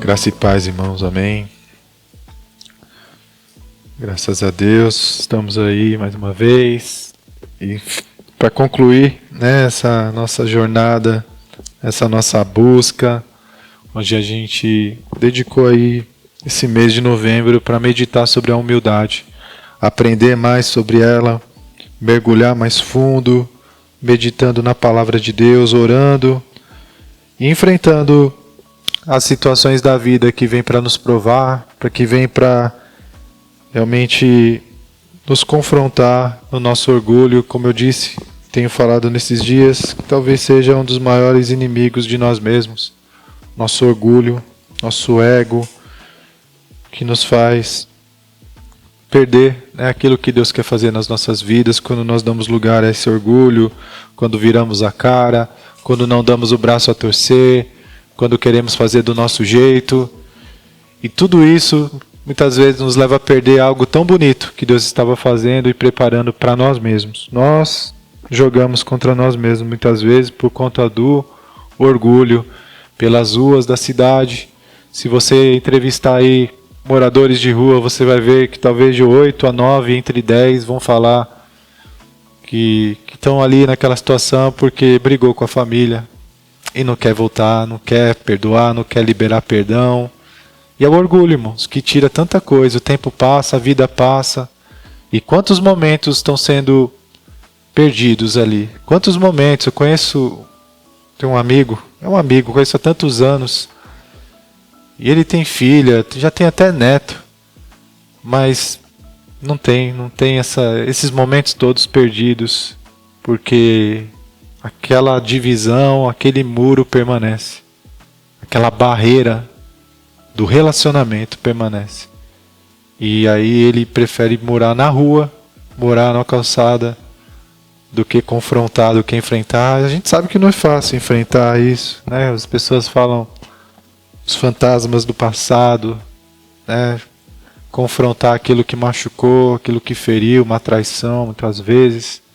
Graça e paz, irmãos, amém. Graças a Deus, estamos aí mais uma vez. E para concluir, né, essa nossa jornada, essa nossa busca, onde a gente dedicou aí esse mês de novembro para meditar sobre a humildade, aprender mais sobre ela, mergulhar mais fundo, meditando na palavra de Deus, orando e enfrentando as situações da vida que vem para nos provar, que vem para realmente nos confrontar no nosso orgulho, como eu disse, tenho falado nesses dias, que talvez seja um dos maiores inimigos de nós mesmos. Nosso orgulho, nosso ego, que nos faz perder, né, aquilo que Deus quer fazer nas nossas vidas, quando nós damos lugar a esse orgulho, quando viramos a cara, quando não damos o braço a torcer, quando queremos fazer do nosso jeito. E tudo isso muitas vezes nos leva a perder algo tão bonito que Deus estava fazendo e preparando para nós mesmos. Nós jogamos contra nós mesmos muitas vezes por conta do orgulho, pelas ruas da cidade. Se você entrevistar aí moradores de rua, você vai ver que talvez de 8 a 9, entre 10, vão falar que estão ali naquela situação porque brigou com a família e não quer voltar, não quer perdoar, não quer liberar perdão. E é o orgulho, irmãos, que tira tanta coisa. O tempo passa, a vida passa. E quantos momentos estão sendo perdidos ali? Quantos momentos? Eu conheço, tenho um amigo, conheço há tantos anos. E ele tem filha, já tem até neto. Mas não tem esses momentos todos perdidos. Porque aquela divisão, aquele muro permanece. Aquela barreira do relacionamento permanece. E aí ele prefere morar na rua, morar na calçada, do que confrontar, do que enfrentar. A gente sabe que não é fácil enfrentar isso, né? As pessoas falam os fantasmas do passado, né? Confrontar aquilo que machucou, aquilo que feriu, uma traição, muitas vezes.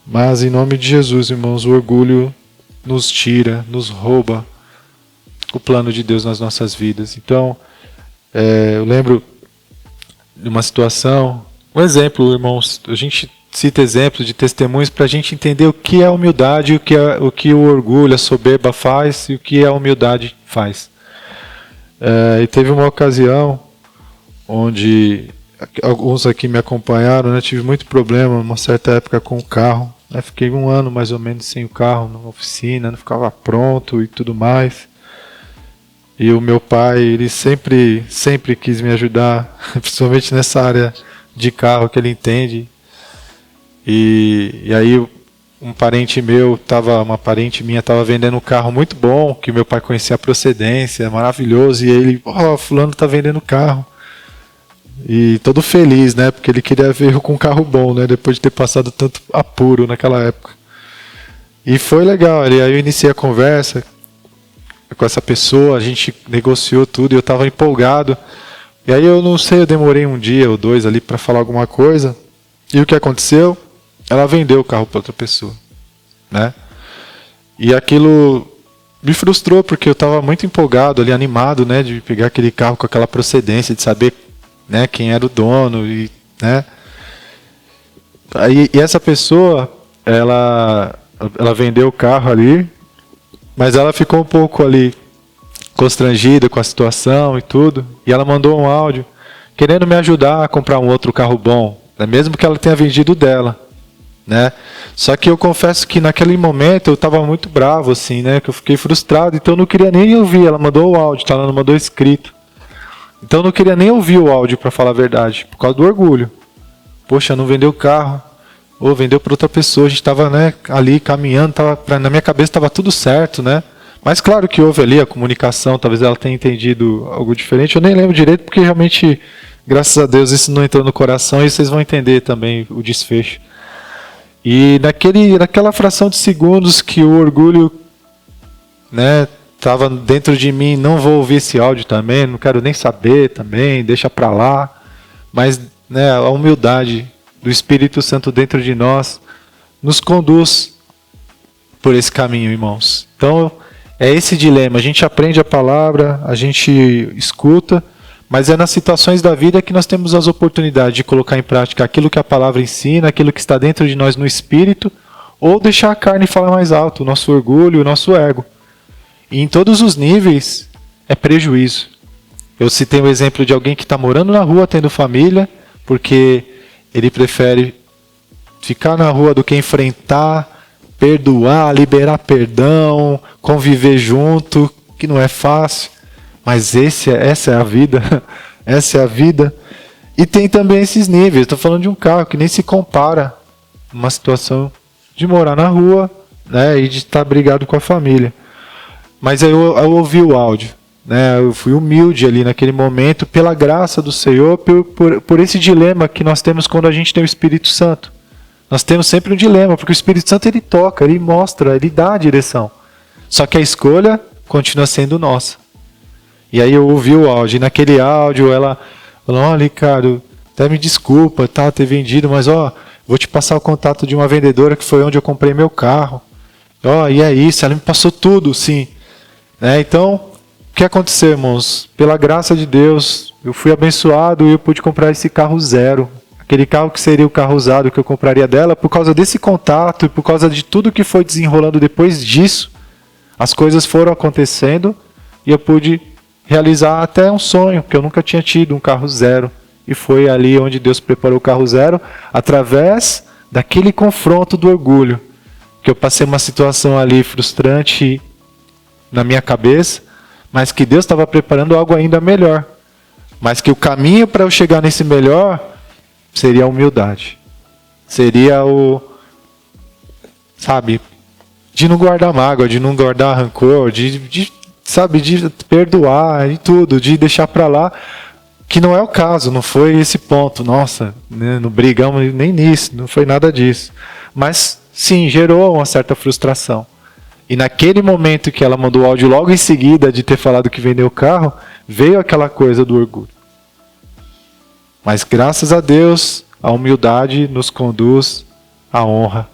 Mas em nome de Jesus, irmãos, o orgulho nos tira, nos rouba o plano de Deus nas nossas vidas. Então, eu lembro de uma situação, um exemplo, irmãos, a gente cita exemplos de testemunhos para a gente entender o que é a humildade, o que o orgulho, a soberba faz e o que a humildade faz. E teve uma ocasião onde alguns aqui me acompanharam, né, tive muito problema numa certa época com o carro. Fiquei 1 ano mais ou menos sem o carro, na oficina, não ficava pronto e tudo mais. E o meu pai, ele sempre quis me ajudar, principalmente nessa área de carro que ele entende. E aí uma parente minha estava vendendo um carro muito bom, que meu pai conhecia a procedência, maravilhoso, e ele, fulano está vendendo carro. E todo feliz, né, porque ele queria ver eu com um carro bom, né, depois de ter passado tanto apuro naquela época. E foi legal, aí eu iniciei a conversa com essa pessoa, a gente negociou tudo e eu estava empolgado. E aí eu não sei, eu demorei 1 dia ou 2 ali para falar alguma coisa. E o que aconteceu? Ela vendeu o carro para outra pessoa, né? E aquilo me frustrou porque eu estava muito empolgado ali, animado, né, de pegar aquele carro com aquela procedência, de saber, né, quem era o dono e, né? E essa pessoa, ela vendeu o carro ali. Mas ela ficou um pouco ali constrangida com a situação e tudo. E ela mandou um áudio querendo me ajudar a comprar um outro carro bom, né? Mesmo que ela tenha vendido o dela, né? Só que eu confesso que naquele momento eu estava muito bravo, assim, né? Que eu fiquei frustrado, então eu não queria nem ouvir. Ela mandou o áudio, ela não mandou escrito. Então eu não queria nem ouvir o áudio, para falar a verdade, por causa do orgulho. Poxa, não vendeu o carro. Ou vendeu para outra pessoa, a gente estava, né, ali caminhando, na minha cabeça estava tudo certo, né? Mas claro que houve ali a comunicação, talvez ela tenha entendido algo diferente, eu nem lembro direito, porque realmente, graças a Deus, isso não entrou no coração e vocês vão entender também o desfecho. E naquela fração de segundos que o orgulho, né, estava dentro de mim, não vou ouvir esse áudio também, não quero nem saber também, deixa para lá, mas, né, a humildade do Espírito Santo dentro de nós nos conduz por esse caminho, irmãos. Então, É esse dilema. A gente aprende a palavra, a gente escuta, mas é nas situações da vida que nós temos as oportunidades de colocar em prática aquilo que a palavra ensina, aquilo que está dentro de nós no espírito, ou deixar a carne falar mais alto, o nosso orgulho, o nosso ego. E em todos os níveis é prejuízo. Eu citei um exemplo de alguém que está morando na rua, tendo família, porque ele prefere ficar na rua do que enfrentar, perdoar, liberar perdão, conviver junto, que não é fácil. Mas essa é a vida. Essa é a vida. E tem também esses níveis. Estou falando de um carro que nem se compara uma situação de morar na rua, né, e de estar brigado com a família. Mas aí eu ouvi o áudio. Né, eu fui humilde ali naquele momento, pela graça do Senhor, por esse dilema que nós temos quando a gente tem o Espírito Santo. Nós temos sempre um dilema, porque o Espírito Santo ele toca, ele mostra, ele dá a direção. Só que a escolha continua sendo nossa. E aí eu ouvi o áudio, e naquele áudio ela falou: olha, Ricardo, até me desculpa, tá, ter vendido, mas vou te passar o contato de uma vendedora que foi onde eu comprei meu carro. E é isso, ela me passou tudo, sim. Então, o que aconteceu, irmãos? Pela graça de Deus, eu fui abençoado e eu pude comprar esse carro zero. Aquele carro que seria o carro usado que eu compraria dela, por causa desse contato e por causa de tudo que foi desenrolando depois disso, as coisas foram acontecendo e eu pude realizar até um sonho, que eu nunca tinha tido, um carro zero. E foi ali onde Deus preparou o carro zero, através daquele confronto do orgulho, que eu passei uma situação ali frustrante na minha cabeça, mas que Deus estava preparando algo ainda melhor. Mas que o caminho para eu chegar nesse melhor seria a humildade. Seria de não guardar mágoa, de não guardar rancor, de perdoar e tudo, de deixar para lá, que não é o caso, não foi esse ponto. Nossa, né, não brigamos nem nisso, não foi nada disso. Mas sim, gerou uma certa frustração. E naquele momento que ela mandou o áudio logo em seguida de ter falado que vendeu o carro, veio aquela coisa do orgulho. Mas graças a Deus, a humildade nos conduz à honra.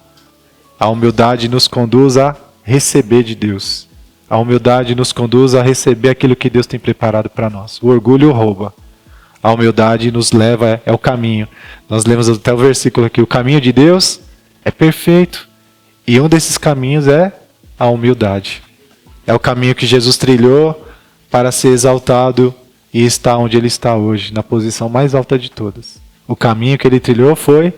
A humildade nos conduz a receber de Deus. A humildade nos conduz a receber aquilo que Deus tem preparado para nós. O orgulho rouba. A humildade nos leva, é o caminho. Nós lemos até o versículo aqui, o caminho de Deus é perfeito. E um desses caminhos é a humildade. É o caminho que Jesus trilhou para ser exaltado e estar onde Ele está hoje, na posição mais alta de todas. O caminho que Ele trilhou foi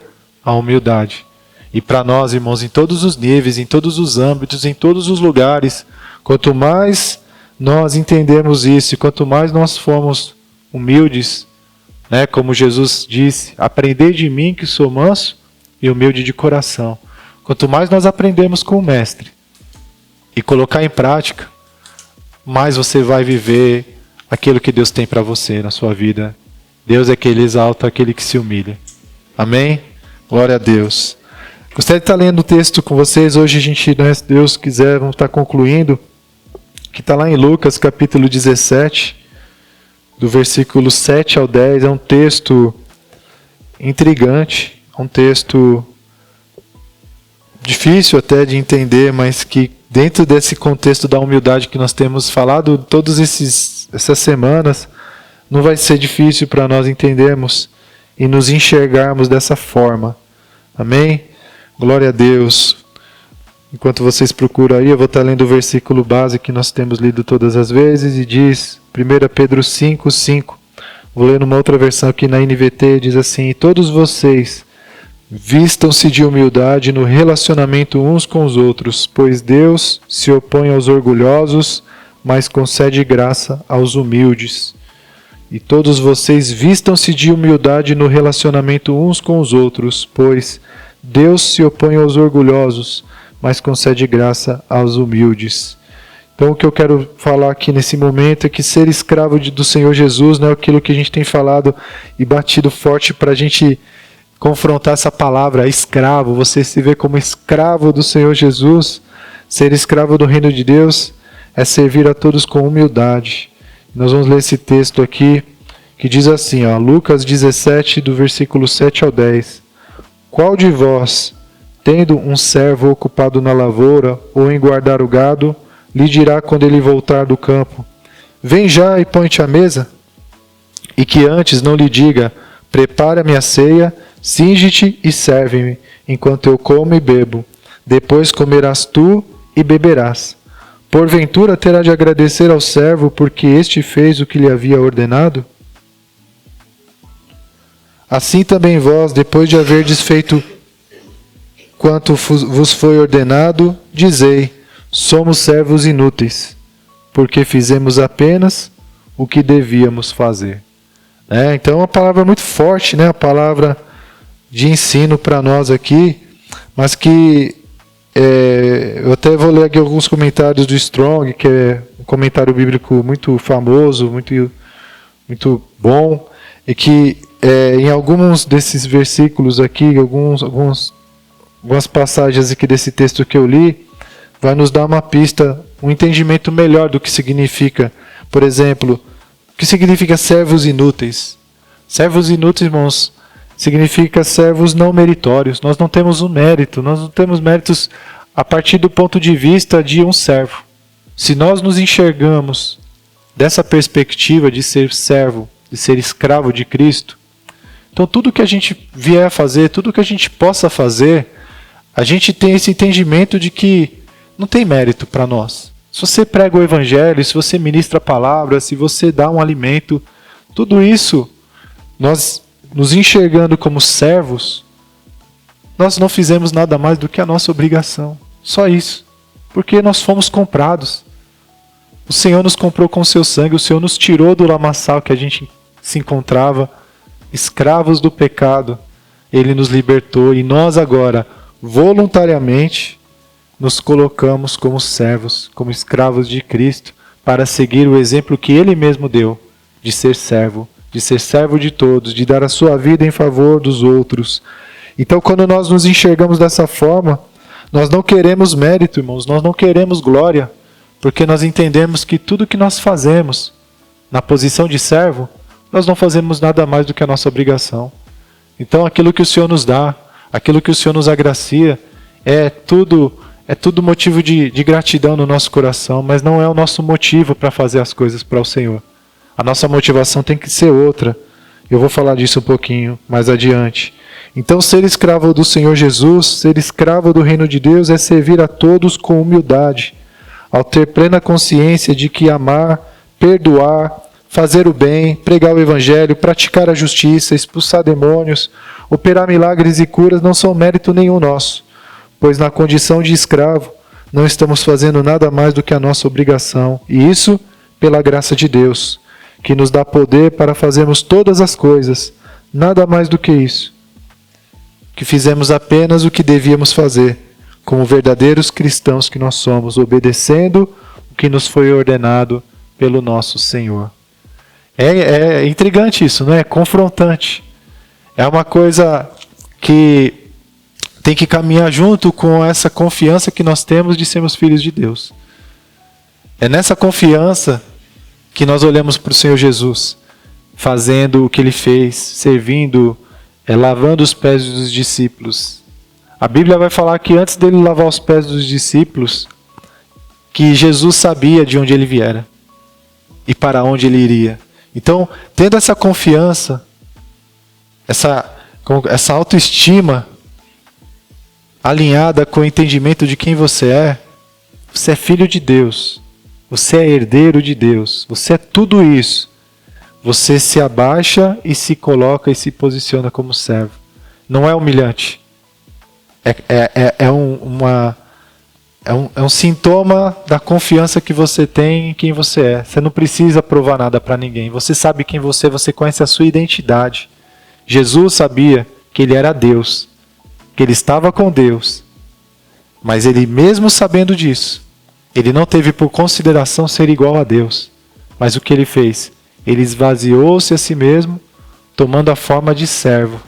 a humildade. E para nós, irmãos, em todos os níveis, em todos os âmbitos, em todos os lugares, quanto mais nós entendemos isso, quanto mais nós formos humildes, né, como Jesus disse, aprendei de mim que sou manso e humilde de coração. Quanto mais nós aprendemos com o Mestre e colocar em prática, mais você vai viver aquilo que Deus tem para você na sua vida. Deus é aquele que exalta, aquele que se humilha. Amém? Glória a Deus. Gostaria de estar lendo o texto com vocês. Hoje a gente, né, se Deus quiser, vamos estar concluindo. Que está lá em Lucas capítulo 17, do versículo 7 ao 10. É um texto intrigante, um texto difícil até de entender, mas que dentro desse contexto da humildade que nós temos falado todas essas semanas, não vai ser difícil para nós entendermos e nos enxergarmos dessa forma. Amém? Glória a Deus. Enquanto vocês procuram aí, eu vou estar lendo o versículo base que nós temos lido todas as vezes, e diz, 1 Pedro 5:5. Vou ler numa outra versão aqui na NVT, diz assim: e todos vocês vistam-se de humildade no relacionamento uns com os outros, pois Deus se opõe aos orgulhosos, mas concede graça aos humildes. E todos vocês vistam-se de humildade no relacionamento uns com os outros, pois Deus se opõe aos orgulhosos, mas concede graça aos humildes. Então o que eu quero falar aqui nesse momento é que ser escravo do Senhor Jesus não é aquilo que a gente tem falado e batido forte para a gente confrontar essa palavra, escravo. Você se vê como escravo do Senhor Jesus. Ser escravo do reino de Deus é servir a todos com humildade. Nós vamos ler esse texto aqui, que diz assim, Lucas 17, do versículo 7 ao 10. Qual de vós, tendo um servo ocupado na lavoura ou em guardar o gado, lhe dirá quando ele voltar do campo: vem já e põe-te à mesa? E que antes não lhe diga: prepara-me a ceia, cinge-te e serve-me, enquanto eu como e bebo. Depois comerás tu e beberás. Porventura terá de agradecer ao servo, porque este fez o que lhe havia ordenado? Assim também vós, depois de haverdes feito quanto vos foi ordenado, dizei: somos servos inúteis, porque fizemos apenas o que devíamos fazer. Então é uma palavra muito forte, né? A palavra de ensino para nós aqui, mas que eu até vou ler aqui alguns comentários do Strong, que é um comentário bíblico muito famoso, muito bom, e que em alguns desses versículos aqui, algumas passagens aqui desse texto que eu li, vai nos dar uma pista, um entendimento melhor do que significa, por exemplo, o que significa servos inúteis. Servos inúteis, irmãos, significa servos não meritórios. Nós não temos um mérito, nós não temos méritos a partir do ponto de vista de um servo. Se nós nos enxergamos dessa perspectiva de ser servo, de ser escravo de Cristo, então tudo que a gente vier a fazer, tudo que a gente possa fazer, a gente tem esse entendimento de que não tem mérito para nós. Se você prega o Evangelho, se você ministra a palavra, se você dá um alimento, tudo isso, nós nos enxergando como servos, nós não fizemos nada mais do que a nossa obrigação. Só isso. Porque nós fomos comprados. O Senhor nos comprou com o seu sangue, o Senhor nos tirou do lamaçal que a gente se encontrava, escravos do pecado. Ele nos libertou e nós agora, voluntariamente, nos colocamos como servos, como escravos de Cristo, para seguir o exemplo que Ele mesmo deu, de ser servo de todos, de dar a sua vida em favor dos outros. Então, quando nós nos enxergamos dessa forma, nós não queremos mérito, irmãos, nós não queremos glória, porque nós entendemos que tudo que nós fazemos na posição de servo, nós não fazemos nada mais do que a nossa obrigação. Então, aquilo que o Senhor nos dá, aquilo que o Senhor nos agracia, é tudo motivo de gratidão no nosso coração, mas não é o nosso motivo para fazer as coisas para o Senhor. A nossa motivação tem que ser outra. Eu vou falar disso um pouquinho mais adiante. Então, ser escravo do Senhor Jesus, ser escravo do reino de Deus, é servir a todos com humildade, ao ter plena consciência de que amar, perdoar, fazer o bem, pregar o Evangelho, praticar a justiça, expulsar demônios, operar milagres e curas não são mérito nenhum nosso, pois na condição de escravo não estamos fazendo nada mais do que a nossa obrigação, e isso pela graça de Deus, que nos dá poder para fazermos todas as coisas, nada mais do que isso, que fizemos apenas o que devíamos fazer, como verdadeiros cristãos que nós somos, obedecendo o que nos foi ordenado pelo nosso Senhor. É intrigante isso, não é? É confrontante. É uma coisa que tem que caminhar junto com essa confiança que nós temos de sermos filhos de Deus. É nessa confiança que nós olhamos para o Senhor Jesus, fazendo o que Ele fez, servindo, lavando os pés dos discípulos. A Bíblia vai falar que antes dele lavar os pés dos discípulos, que Jesus sabia de onde ele viera e para onde ele iria. Então, tendo essa confiança, essa autoestima alinhada com o entendimento de quem você é filho de Deus, você é herdeiro de Deus, você é tudo isso. Você se abaixa e se coloca e se posiciona como servo. Não é humilhante. É um sintoma da confiança que você tem em quem você é. Você não precisa provar nada para ninguém. Você sabe quem você conhece a sua identidade. Jesus sabia que ele era Deus, que ele estava com Deus. Mas ele, mesmo sabendo disso, ele não teve por consideração ser igual a Deus. Mas o que ele fez? Ele esvaziou-se a si mesmo, tomando a forma de servo.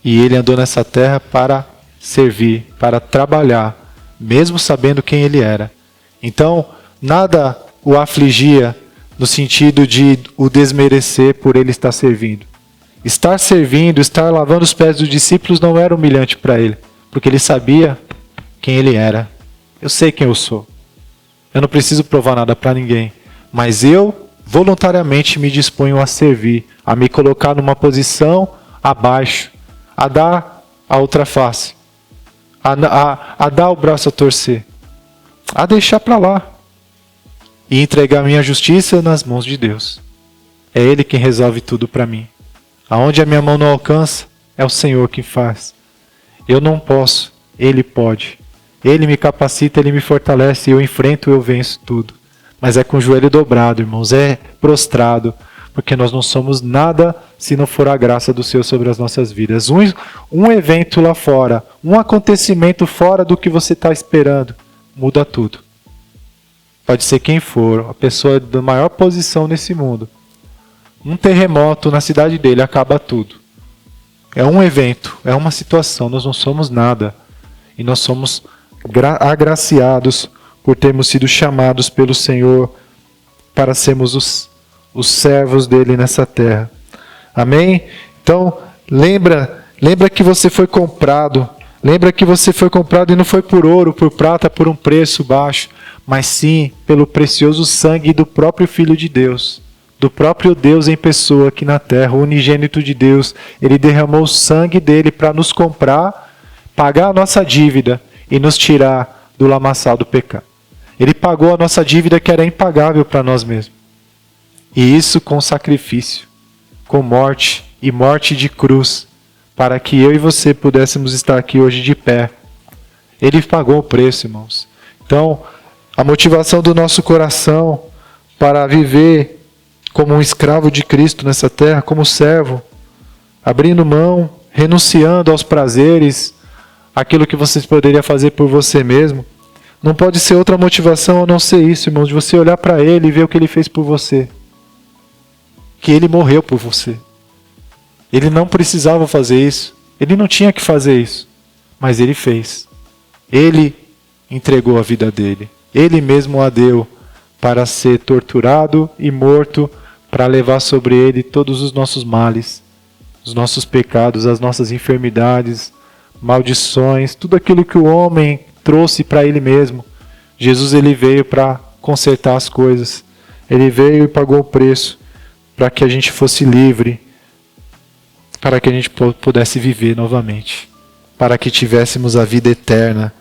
E ele andou nessa terra para servir, para trabalhar, mesmo sabendo quem ele era. Então, nada o afligia no sentido de o desmerecer por ele estar servindo. Estar servindo, estar lavando os pés dos discípulos não era humilhante para ele, porque ele sabia quem ele era. Eu sei quem eu sou. Eu não preciso provar nada para ninguém. Mas eu voluntariamente me disponho a servir, a me colocar numa posição abaixo, a dar a outra face, a dar o braço a torcer, a deixar para lá e entregar minha justiça nas mãos de Deus. É Ele quem resolve tudo para mim. Aonde a minha mão não alcança, é o Senhor quem faz. Eu não posso, Ele pode. Ele me capacita, Ele me fortalece, eu enfrento, eu venço tudo. Mas é com o joelho dobrado, irmãos, é prostrado, porque nós não somos nada se não for a graça do Senhor sobre as nossas vidas. Um evento lá fora, um acontecimento fora do que você está esperando, muda tudo. Pode ser quem for, a pessoa da maior posição nesse mundo. Um terremoto na cidade dele acaba tudo. É um evento, é uma situação, nós não somos nada. E nós somos agraciados por termos sido chamados pelo Senhor para sermos os servos dele nessa terra. Amém? Então, lembra que você foi comprado. Lembra que você foi comprado e não foi por ouro, por prata, por um preço baixo, mas sim pelo precioso sangue do próprio Filho de Deus, do próprio Deus em pessoa aqui na terra, o unigênito de Deus. Ele derramou o sangue dele para nos comprar, pagar a nossa dívida e nos tirar do lamaçal do pecado. Ele pagou a nossa dívida que era impagável para nós mesmos. E isso com sacrifício, com morte e morte de cruz, para que eu e você pudéssemos estar aqui hoje de pé. Ele pagou o preço, irmãos. Então, a motivação do nosso coração para viver como um escravo de Cristo nessa terra, como servo, abrindo mão, renunciando aos prazeres, aquilo que você poderia fazer por você mesmo, não pode ser outra motivação a não ser isso, irmãos, de você olhar para Ele e ver o que Ele fez por você. Que Ele morreu por você. Ele não precisava fazer isso. Ele não tinha que fazer isso. Mas Ele fez. Ele entregou a vida dele. Ele mesmo a deu para ser torturado e morto, para levar sobre Ele todos os nossos males, os nossos pecados, as nossas enfermidades, maldições, tudo aquilo que o homem trouxe para ele mesmo. Jesus, ele veio para consertar as coisas. Ele veio e pagou o preço para que a gente fosse livre, para que a gente pudesse viver novamente, para que tivéssemos a vida eterna.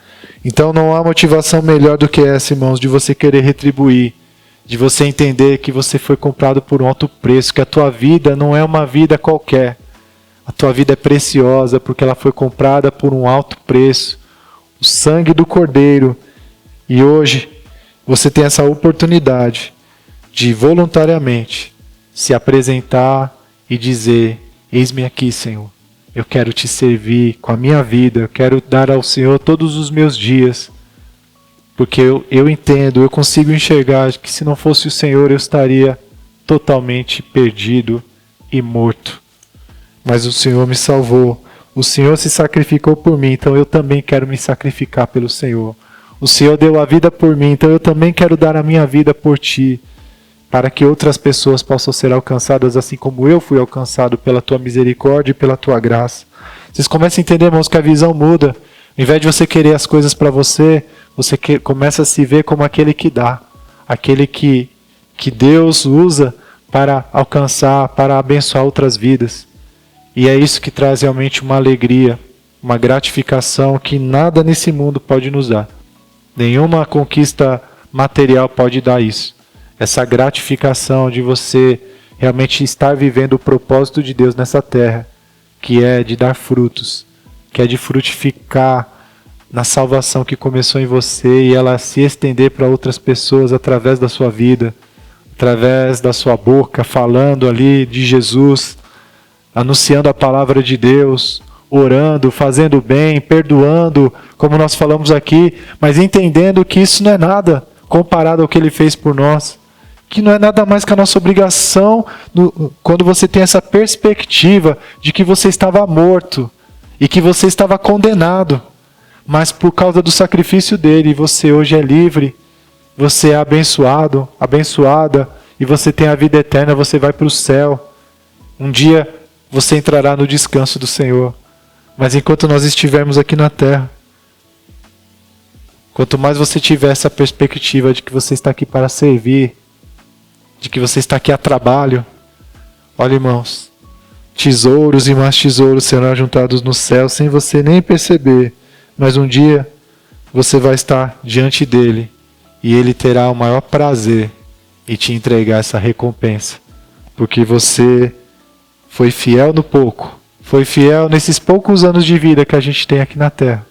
Então não há motivação melhor do que essa, irmãos, de você querer retribuir, de você entender que você foi comprado por um alto preço, que a tua vida não é uma vida qualquer. A tua vida é preciosa porque ela foi comprada por um alto preço, o sangue do Cordeiro. E hoje você tem essa oportunidade de voluntariamente se apresentar e dizer: eis-me aqui, Senhor. Eu quero te servir com a minha vida, eu quero dar ao Senhor todos os meus dias. Porque eu entendo, eu consigo enxergar que se não fosse o Senhor eu estaria totalmente perdido e morto. Mas o Senhor me salvou. O Senhor se sacrificou por mim, então eu também quero me sacrificar pelo Senhor. O Senhor deu a vida por mim, então eu também quero dar a minha vida por ti, para que outras pessoas possam ser alcançadas assim como eu fui alcançado pela tua misericórdia e pela tua graça. Vocês começam a entender, irmãos, que a visão muda. Ao invés de você querer as coisas para você, começa a se ver como aquele que dá, aquele que Deus usa para alcançar, para abençoar outras vidas. E é isso que traz realmente uma alegria, uma gratificação que nada nesse mundo pode nos dar. Nenhuma conquista material pode dar isso. Essa gratificação de você realmente estar vivendo o propósito de Deus nessa terra, que é de dar frutos, que é de frutificar na salvação que começou em você e ela se estender para outras pessoas através da sua vida, através da sua boca, falando ali de Jesus, anunciando a palavra de Deus, orando, fazendo bem, perdoando, como nós falamos aqui, mas entendendo que isso não é nada comparado ao que Ele fez por nós, que não é nada mais que a nossa obrigação quando você tem essa perspectiva de que você estava morto e que você estava condenado, mas por causa do sacrifício dele, você hoje é livre, você é abençoado, abençoada, e você tem a vida eterna, você vai para o céu. Um dia você entrará no descanso do Senhor. Mas enquanto nós estivermos aqui na terra, Quanto mais você tiver essa perspectiva de que você está aqui para servir, de que você está aqui a trabalho, olha, irmãos, tesouros e mais tesouros serão juntados no céu sem você nem perceber, mas um dia você vai estar diante dele e ele terá o maior prazer em te entregar essa recompensa, porque você foi fiel no pouco, foi fiel nesses poucos anos de vida que a gente tem aqui na terra,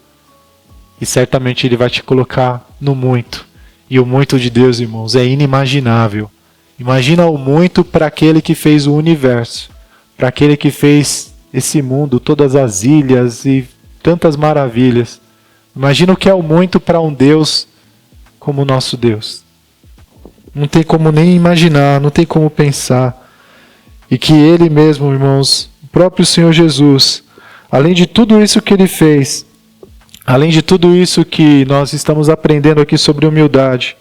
e certamente ele vai te colocar no muito, e o muito de Deus, irmãos, é inimaginável. Imagina o muito para aquele que fez o universo, para aquele que fez esse mundo, todas as ilhas e tantas maravilhas. Imagina o que é o muito para um Deus como o nosso Deus. Não tem como nem imaginar, não tem como pensar. E que Ele mesmo, irmãos, o próprio Senhor Jesus, além de tudo isso que Ele fez, além de tudo isso que nós estamos aprendendo aqui sobre humildade,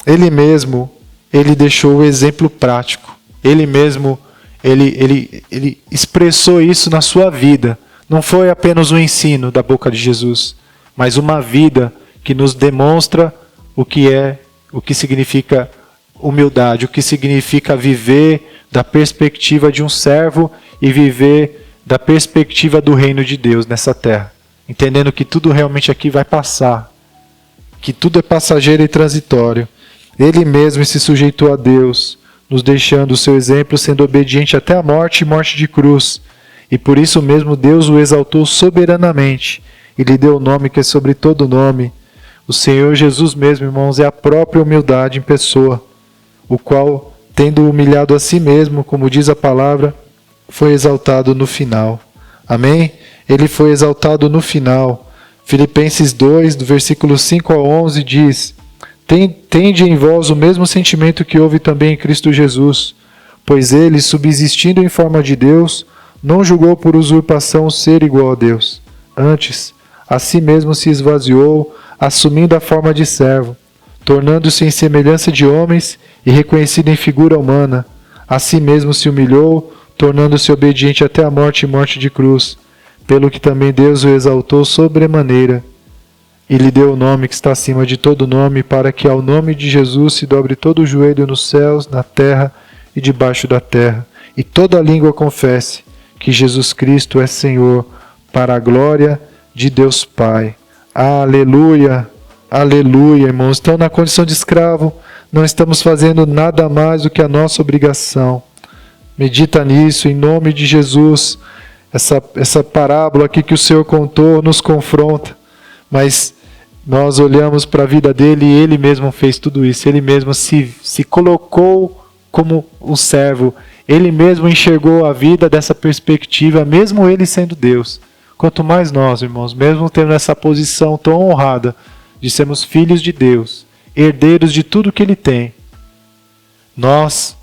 Ele mesmo, Ele deixou o exemplo prático. Ele mesmo, ele expressou isso na sua vida. Não foi apenas um ensino da boca de Jesus, mas uma vida que nos demonstra o que significa humildade, o que significa viver da perspectiva de um servo e viver da perspectiva do reino de Deus nessa terra. Entendendo que tudo realmente aqui vai passar, que tudo é passageiro e transitório. Ele mesmo se sujeitou a Deus, nos deixando o seu exemplo, sendo obediente até a morte e morte de cruz. E por isso mesmo Deus o exaltou soberanamente e lhe deu o nome que é sobre todo nome. O Senhor Jesus mesmo, irmãos, é a própria humildade em pessoa, o qual, tendo humilhado a si mesmo, como diz a palavra, foi exaltado no final. Amém? Ele foi exaltado no final. Filipenses 2, do versículo 5 a 11, diz: Tende em vós o mesmo sentimento que houve também em Cristo Jesus, pois ele, subsistindo em forma de Deus, não julgou por usurpação ser igual a Deus. Antes, a si mesmo se esvaziou, assumindo a forma de servo, tornando-se em semelhança de homens e reconhecido em figura humana. A si mesmo se humilhou, tornando-se obediente até a morte e morte de cruz, pelo que também Deus o exaltou sobremaneira, e lhe deu o nome que está acima de todo nome, para que ao nome de Jesus se dobre todo o joelho nos céus, na terra e debaixo da terra, e toda língua confesse que Jesus Cristo é Senhor, para a glória de Deus Pai. Aleluia, aleluia, irmãos. Então, na condição de escravo, não estamos fazendo nada mais do que a nossa obrigação. Medita nisso, em nome de Jesus. Essa parábola aqui que o Senhor contou nos confronta, mas nós olhamos para a vida dele e ele mesmo fez tudo isso. Ele mesmo se colocou como um servo. Ele mesmo enxergou a vida dessa perspectiva, mesmo ele sendo Deus. Quanto mais nós, irmãos, mesmo tendo essa posição tão honrada de sermos filhos de Deus, herdeiros de tudo que Ele tem, nós,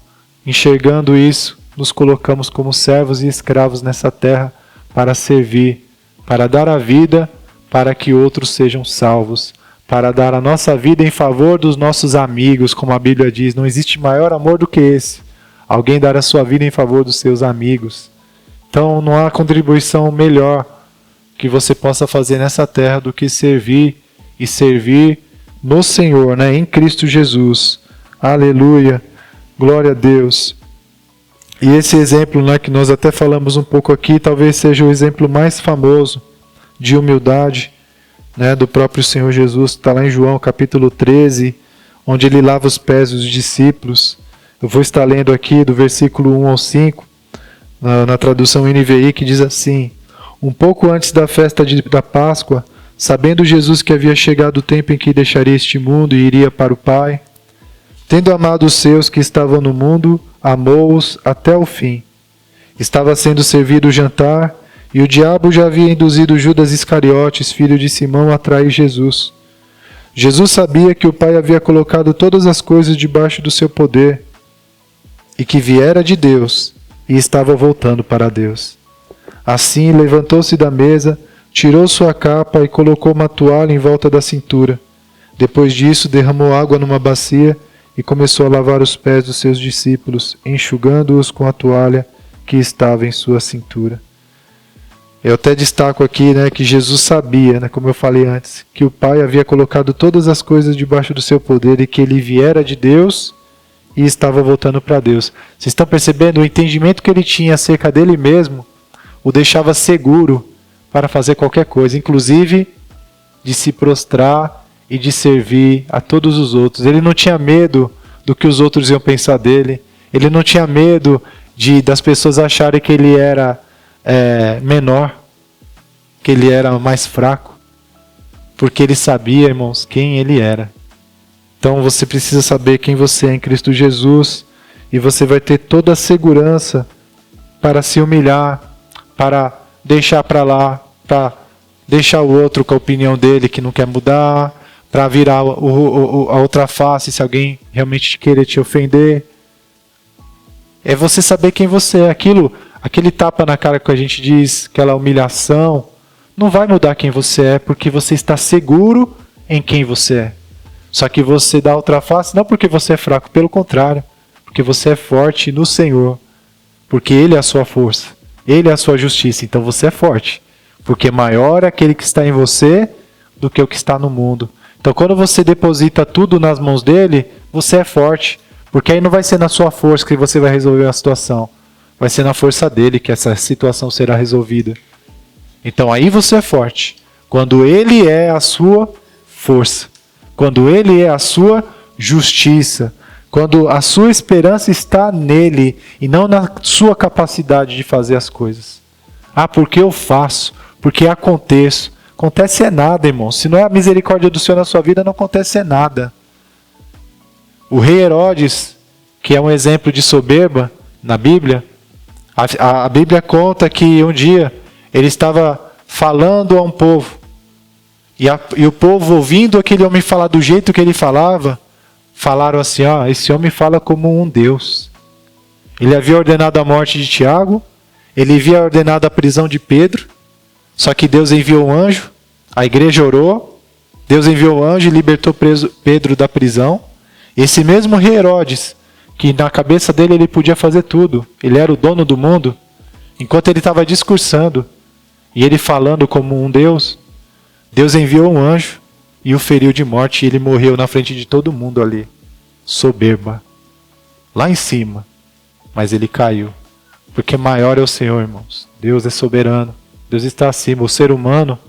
enxergando isso, nos colocamos como servos e escravos nessa terra para servir, para dar a vida para que outros sejam salvos, para dar a nossa vida em favor dos nossos amigos, como a Bíblia diz. Não existe maior amor do que esse, alguém dar a sua vida em favor dos seus amigos. Então não há contribuição melhor que você possa fazer nessa terra do que servir e servir no Senhor, né? Em Cristo Jesus. Aleluia, glória a Deus. E esse exemplo, né, que nós até falamos um pouco aqui, talvez seja o exemplo mais famoso de humildade, né, do próprio Senhor Jesus, que está lá em João capítulo 13, onde ele lava os pés dos discípulos. Eu vou estar lendo aqui do versículo 1 ao 5, na tradução NVI, que diz assim: Um pouco antes da festa da Páscoa, sabendo Jesus que havia chegado o tempo em que deixaria este mundo e iria para o Pai, tendo amado os seus que estavam no mundo, amou-os até o fim. Estava sendo servido o jantar, e o diabo já havia induzido Judas Iscariotes, filho de Simão, a trair Jesus. Jesus sabia que o Pai havia colocado todas as coisas debaixo do seu poder, e que viera de Deus, e estava voltando para Deus. Assim, levantou-se da mesa, tirou sua capa e colocou uma toalha em volta da cintura. Depois disso, derramou água numa bacia e começou a lavar os pés dos seus discípulos, enxugando-os com a toalha que estava em sua cintura. Eu até destaco aqui, né, que Jesus sabia, né, como eu falei antes, que o Pai havia colocado todas as coisas debaixo do seu poder e que ele viera de Deus e estava voltando para Deus. Vocês estão percebendo? O entendimento que ele tinha acerca dele mesmo o deixava seguro para fazer qualquer coisa, inclusive de se prostrar e de servir a todos os outros. Ele não tinha medo do que os outros iam pensar dele. Ele não tinha medo das pessoas acharem que ele era menor, que ele era mais fraco, porque ele sabia, irmãos, quem ele era. Então você precisa saber quem você é em Cristo Jesus, e você vai ter toda a segurança para se humilhar, para deixar para lá, para deixar o outro com a opinião dele que não quer mudar, para virar a outra face se alguém realmente querer te ofender. É você saber quem você é. Aquele tapa na cara que a gente diz, aquela humilhação, não vai mudar quem você é, porque você está seguro em quem você é. Só que você dá outra face, não porque você é fraco, pelo contrário, porque você é forte no Senhor, porque Ele é a sua força, Ele é a sua justiça, então você é forte, porque maior é aquele que está em você do que o que está no mundo. Então quando você deposita tudo nas mãos dEle, você é forte, porque aí não vai ser na sua força que você vai resolver a situação, vai ser na força dEle que essa situação será resolvida. Então aí você é forte, quando Ele é a sua força, quando Ele é a sua justiça, quando a sua esperança está nele e não na sua capacidade de fazer as coisas. Ah, porque eu faço, porque aconteço. Acontece é nada, irmão. Se não é a misericórdia do Senhor na sua vida, não acontece é nada. O rei Herodes, que é um exemplo de soberba na Bíblia, a Bíblia conta que um dia ele estava falando a um povo, e o povo, ouvindo aquele homem falar do jeito que ele falava, falaram assim: esse homem fala como um Deus. Ele havia ordenado a morte de Tiago, ele havia ordenado a prisão de Pedro, só que Deus enviou um anjo, a igreja orou, Deus enviou um anjo e libertou Pedro da prisão. Esse mesmo rei Herodes, que na cabeça dele ele podia fazer tudo, ele era o dono do mundo, enquanto ele estava discursando, e ele falando como um Deus, Deus enviou um anjo e o feriu de morte, e ele morreu na frente de todo mundo ali. Soberba. Lá em cima. Mas ele caiu. Porque maior é o Senhor, irmãos. Deus é soberano. Deus está acima. O ser humano,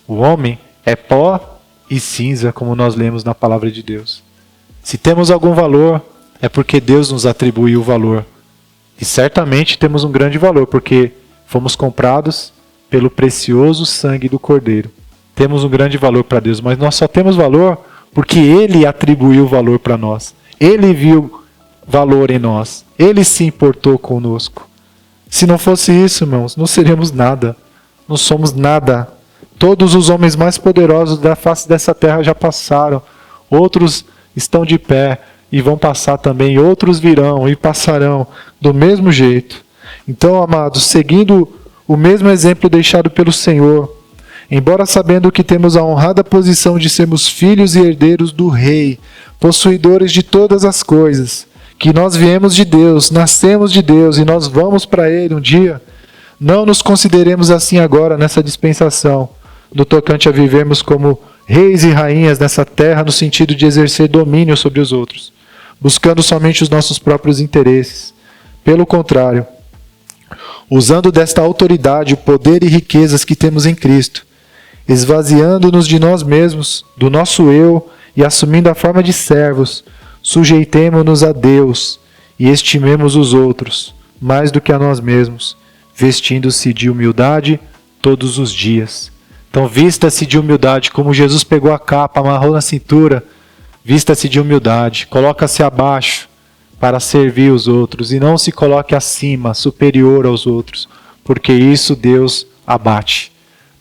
o homem, é pó e cinza, como nós lemos na palavra de Deus. Se temos algum valor, é porque Deus nos atribuiu o valor. E certamente temos um grande valor, porque fomos comprados pelo precioso sangue do Cordeiro. Temos um grande valor para Deus, mas nós só temos valor porque Ele atribuiu valor para nós. Ele viu valor em nós. Ele se importou conosco. Se não fosse isso, irmãos, não seríamos nada. Não somos nada. Todos os homens mais poderosos da face dessa terra já passaram. Outros estão de pé e vão passar também. Outros virão e passarão do mesmo jeito. Então, amados, seguindo o mesmo exemplo deixado pelo Senhor, embora sabendo que temos a honrada posição de sermos filhos e herdeiros do Rei, possuidores de todas as coisas, que nós viemos de Deus, nascemos de Deus e nós vamos para Ele um dia, não nos consideremos assim agora nessa dispensação, no tocante a vivermos como reis e rainhas nessa terra, no sentido de exercer domínio sobre os outros, buscando somente os nossos próprios interesses. Pelo contrário, usando desta autoridade, o poder e riquezas que temos em Cristo, esvaziando-nos de nós mesmos, do nosso eu, e assumindo a forma de servos, sujeitemo-nos a Deus e estimemos os outros, mais do que a nós mesmos, vestindo-se de humildade todos os dias. Então vista-se de humildade, como Jesus pegou a capa, amarrou na cintura, vista-se de humildade, coloca-se abaixo para servir os outros, e não se coloque acima, superior aos outros, porque isso Deus abate.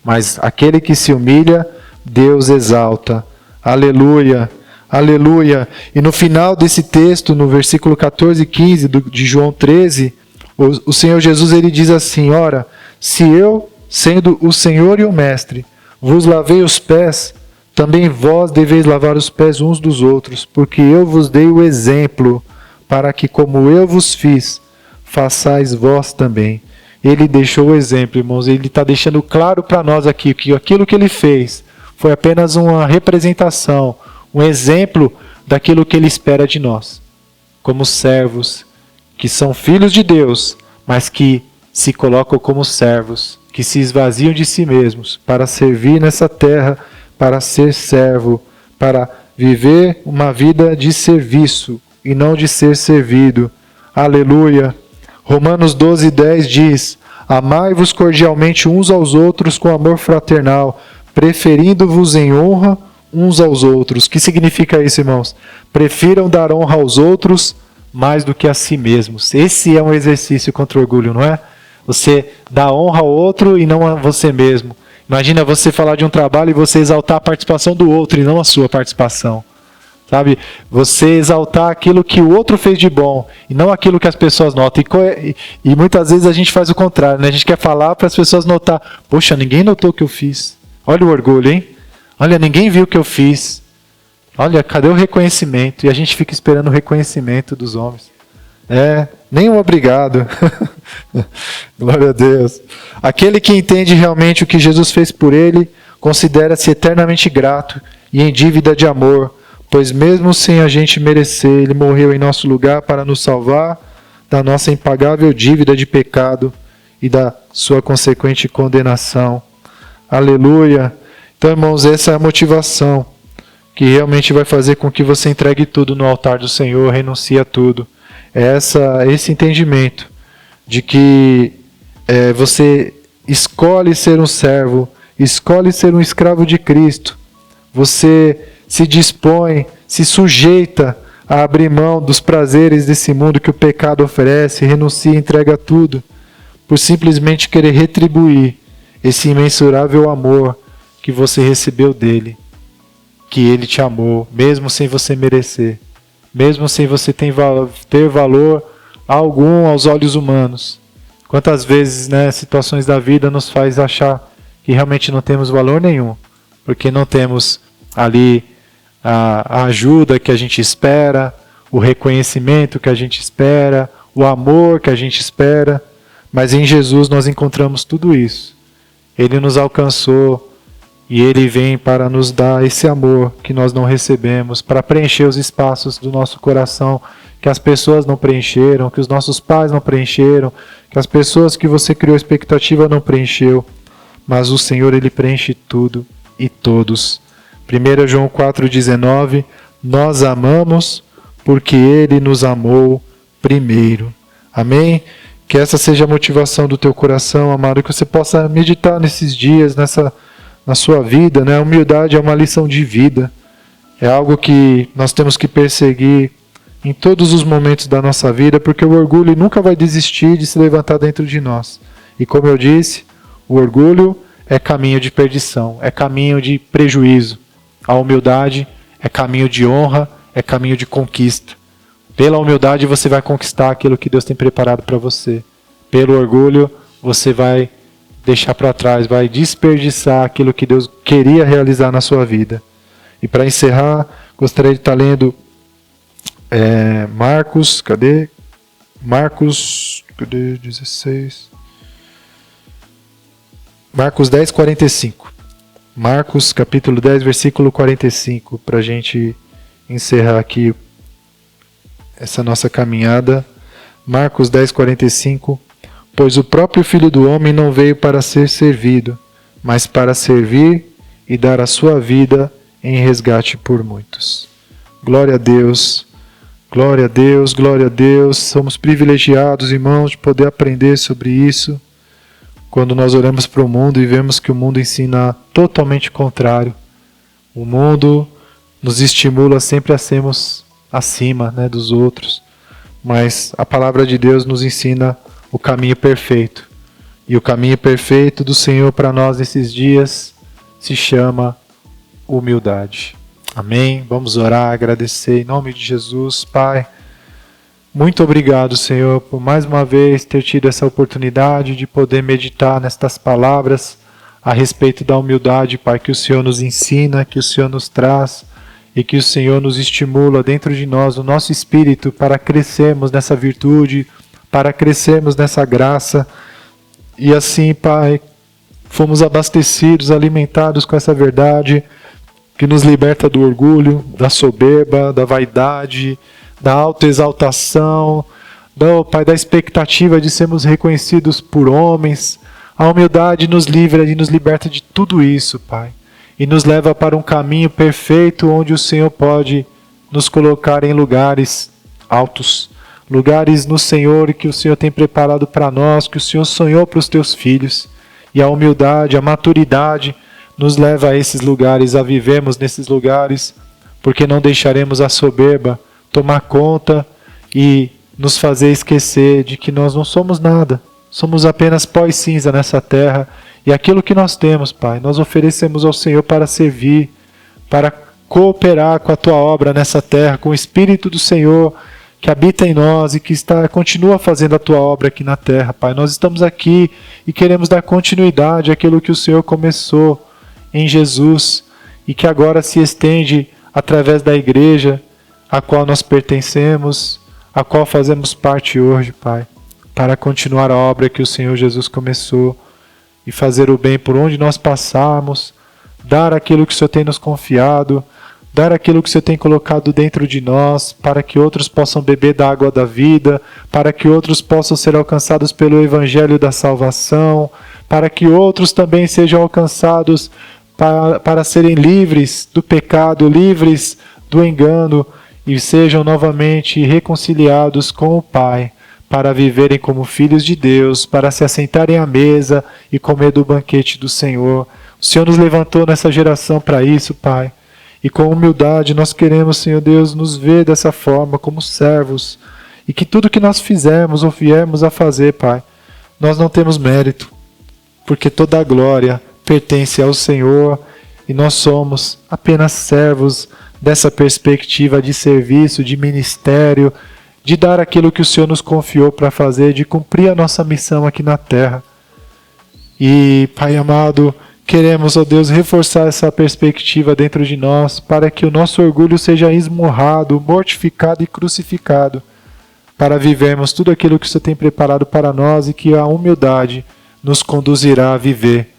Mas aquele que se humilha, Deus exalta. Aleluia, aleluia. E no final desse texto, no versículo 14 e 15 de João 13, o Senhor Jesus ele diz assim: ora, se eu, sendo o Senhor e o Mestre, vos lavei os pés, também vós deveis lavar os pés uns dos outros, porque eu vos dei o exemplo, para que como eu vos fiz, façais vós também. ele deixou o exemplo, irmãos. Ele está deixando claro para nós aqui que aquilo que ele fez foi apenas uma representação, um exemplo daquilo que ele espera de nós, como servos que são filhos de Deus, mas que se colocam como servos, que se esvaziam de si mesmos para servir nessa terra, para ser servo, para viver uma vida de serviço e não de ser servido. Aleluia! Romanos 12:10 diz: amai-vos cordialmente uns aos outros com amor fraternal, preferindo-vos em honra uns aos outros. O que significa isso, irmãos? Prefiram dar honra aos outros mais do que a si mesmos. Esse é um exercício contra o orgulho, não é? Você dá honra ao outro e não a você mesmo. Imagina você falar de um trabalho e você exaltar a participação do outro e não a sua participação. Sabe? Você exaltar aquilo que o outro fez de bom e não aquilo que as pessoas notam. E muitas vezes a gente faz o contrário, né? A gente quer falar para as pessoas notar. Poxa, ninguém notou o que eu fiz. Olha o orgulho, hein? Olha, ninguém viu o que eu fiz. Olha, cadê o reconhecimento? E a gente fica esperando o reconhecimento dos homens. Nem um obrigado. Glória a Deus. Aquele que entende realmente o que Jesus fez por ele, considera-se eternamente grato e em dívida de amor, pois mesmo sem a gente merecer, ele morreu em nosso lugar para nos salvar da nossa impagável dívida de pecado e da sua consequente condenação. Aleluia. Então, irmãos, essa é a motivação que realmente vai fazer com que você entregue tudo no altar do Senhor, renuncie a tudo. É esse entendimento de que você escolhe ser um servo, escolhe ser um escravo de Cristo. Você se dispõe, se sujeita a abrir mão dos prazeres desse mundo que o pecado oferece, renuncia e entrega tudo, por simplesmente querer retribuir esse imensurável amor que você recebeu dele, que ele te amou, mesmo sem você merecer, mesmo sem você ter valor algum aos olhos humanos. Quantas vezes, situações da vida nos faz achar que realmente não temos valor nenhum, porque não temos ali a ajuda que a gente espera, o reconhecimento que a gente espera, o amor que a gente espera, mas em Jesus nós encontramos tudo isso. Ele nos alcançou e Ele vem para nos dar esse amor que nós não recebemos, para preencher os espaços do nosso coração que as pessoas não preencheram, que os nossos pais não preencheram, que as pessoas que você criou expectativa não preencheu, mas o Senhor, Ele preenche tudo e todos. 1 João 4,19, nós amamos porque Ele nos amou primeiro. Amém? Que essa seja a motivação do teu coração, amado, que você possa meditar nesses dias, na sua vida, A humildade é uma lição de vida. É algo que nós temos que perseguir em todos os momentos da nossa vida, porque o orgulho nunca vai desistir de se levantar dentro de nós. E como eu disse, o orgulho é caminho de perdição, é caminho de prejuízo. A humildade é caminho de honra, é caminho de conquista. Pela humildade você vai conquistar aquilo que Deus tem preparado para você. Pelo orgulho você vai deixar para trás, vai desperdiçar aquilo que Deus queria realizar na sua vida. E para encerrar, gostaria de estar lendo Marcos, Marcos 16. Marcos 10, 45. Marcos capítulo 10, versículo 45, para a gente encerrar aqui essa nossa caminhada. Marcos 10, 45. Pois o próprio Filho do Homem não veio para ser servido, mas para servir e dar a sua vida em resgate por muitos. Glória a Deus, glória a Deus, glória a Deus. Somos privilegiados, irmãos, de poder aprender sobre isso. Quando nós olhamos para o mundo e vemos que o mundo ensina totalmente o contrário. O mundo nos estimula sempre a sermos acima, dos outros. Mas a palavra de Deus nos ensina o caminho perfeito. E o caminho perfeito do Senhor para nós nesses dias se chama humildade. Amém? Vamos orar, agradecer em nome de Jesus. Pai, muito obrigado, Senhor, por mais uma vez ter tido essa oportunidade de poder meditar nestas palavras a respeito da humildade, Pai, que o Senhor nos ensina, que o Senhor nos traz e que o Senhor nos estimula dentro de nós, no nosso espírito, para crescermos nessa virtude, para crescermos nessa graça E assim, Pai, fomos abastecidos, alimentados com essa verdade que nos liberta do orgulho, da soberba, da vaidade, da autoexaltação, Pai, da expectativa de sermos reconhecidos por homens. A humildade nos livra e nos liberta de tudo isso, Pai, e nos leva para um caminho perfeito onde o Senhor pode nos colocar em lugares altos, lugares no Senhor que o Senhor tem preparado para nós, que o Senhor sonhou para os teus filhos. E a humildade, a maturidade nos leva a esses lugares, a vivermos nesses lugares, porque não deixaremos a soberba tomar conta e nos fazer esquecer de que nós não somos nada, somos apenas pó e cinza nessa terra, e aquilo que nós temos, Pai, nós oferecemos ao Senhor para servir, para cooperar com a Tua obra nessa terra, com o Espírito do Senhor que habita em nós e que continua fazendo a Tua obra aqui na terra, Pai. Nós estamos aqui e queremos dar continuidade àquilo que o Senhor começou em Jesus e que agora se estende através da igreja a qual nós pertencemos, a qual fazemos parte hoje, Pai, para continuar a obra que o Senhor Jesus começou e fazer o bem por onde nós passarmos, dar aquilo que o Senhor tem nos confiado, dar aquilo que o Senhor tem colocado dentro de nós, para que outros possam beber da água da vida, para que outros possam ser alcançados pelo Evangelho da salvação, para que outros também sejam alcançados para serem livres do pecado, livres do engano, e sejam novamente reconciliados com o Pai, para viverem como filhos de Deus, para se assentarem à mesa e comer do banquete do Senhor. O Senhor nos levantou nessa geração para isso, Pai. E com humildade nós queremos, Senhor Deus, nos ver dessa forma, como servos. E que tudo que nós fizermos ou viermos a fazer, Pai, nós não temos mérito, porque toda a glória pertence ao Senhor e nós somos apenas servos dessa perspectiva de serviço, de ministério, de dar aquilo que o Senhor nos confiou para fazer, de cumprir a nossa missão aqui na terra. E, Pai amado, queremos, ó Deus, reforçar essa perspectiva dentro de nós, para que o nosso orgulho seja esmurrado, mortificado e crucificado, para vivermos tudo aquilo que o Senhor tem preparado para nós e que a humildade nos conduzirá a viver.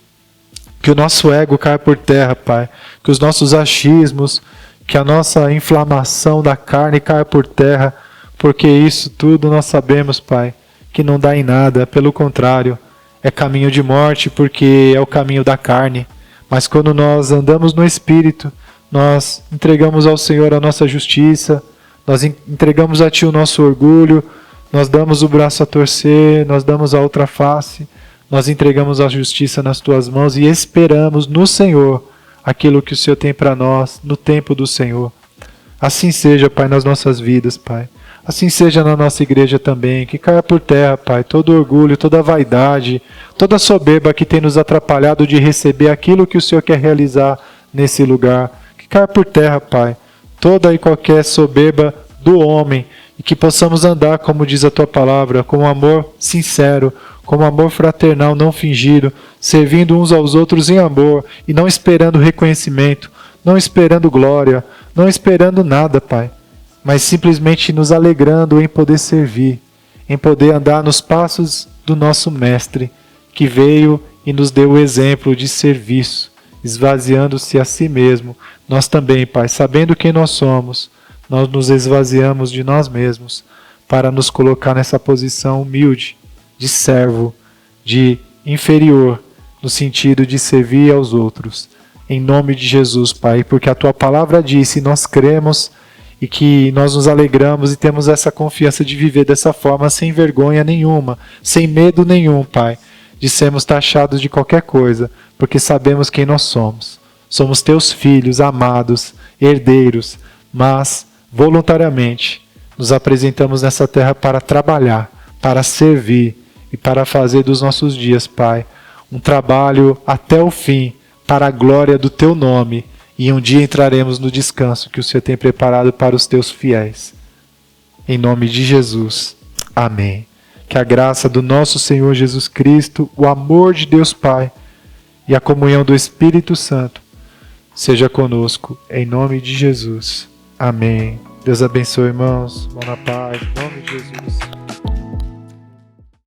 Que o nosso ego caia por terra, Pai, que os nossos achismos, que a nossa inflamação da carne caia por terra, porque isso tudo nós sabemos, Pai, que não dá em nada, pelo contrário, é caminho de morte, porque é o caminho da carne. Mas quando nós andamos no Espírito, nós entregamos ao Senhor a nossa justiça, nós entregamos a Ti o nosso orgulho, nós damos o braço a torcer, nós damos a outra face, nós entregamos a justiça nas Tuas mãos e esperamos no Senhor aquilo que o Senhor tem para nós, no tempo do Senhor. Assim seja, Pai, nas nossas vidas, Pai. Assim seja na nossa igreja também, que caia por terra, Pai, todo orgulho, toda vaidade, toda soberba que tem nos atrapalhado de receber aquilo que o Senhor quer realizar nesse lugar. Que caia por terra, Pai, toda e qualquer soberba do homem, e que possamos andar, como diz a Tua palavra, com amor sincero, com amor fraternal não fingido, servindo uns aos outros em amor, e não esperando reconhecimento, não esperando glória, não esperando nada, Pai, mas simplesmente nos alegrando em poder servir, em poder andar nos passos do nosso Mestre, que veio e nos deu o exemplo de serviço, esvaziando-se a si mesmo. Nós também, Pai, sabendo quem nós somos, nós nos esvaziamos de nós mesmos, para nos colocar nessa posição humilde, de servo, de inferior, no sentido de servir aos outros. Em nome de Jesus, Pai, porque a Tua palavra disse, nós cremos, e que nós nos alegramos e temos essa confiança de viver dessa forma sem vergonha nenhuma, sem medo nenhum, Pai, de sermos taxados de qualquer coisa, porque sabemos quem nós somos. Somos Teus filhos amados, herdeiros, mas voluntariamente nos apresentamos nessa terra para trabalhar, para servir e para fazer dos nossos dias, Pai, um trabalho até o fim, para a glória do Teu nome. E um dia entraremos no descanso que o Senhor tem preparado para os Teus fiéis. Em nome de Jesus. Amém. Que a graça do nosso Senhor Jesus Cristo, o amor de Deus Pai e a comunhão do Espírito Santo seja conosco. Em nome de Jesus. Amém. Deus abençoe, irmãos. Vão na paz. Em nome de Jesus.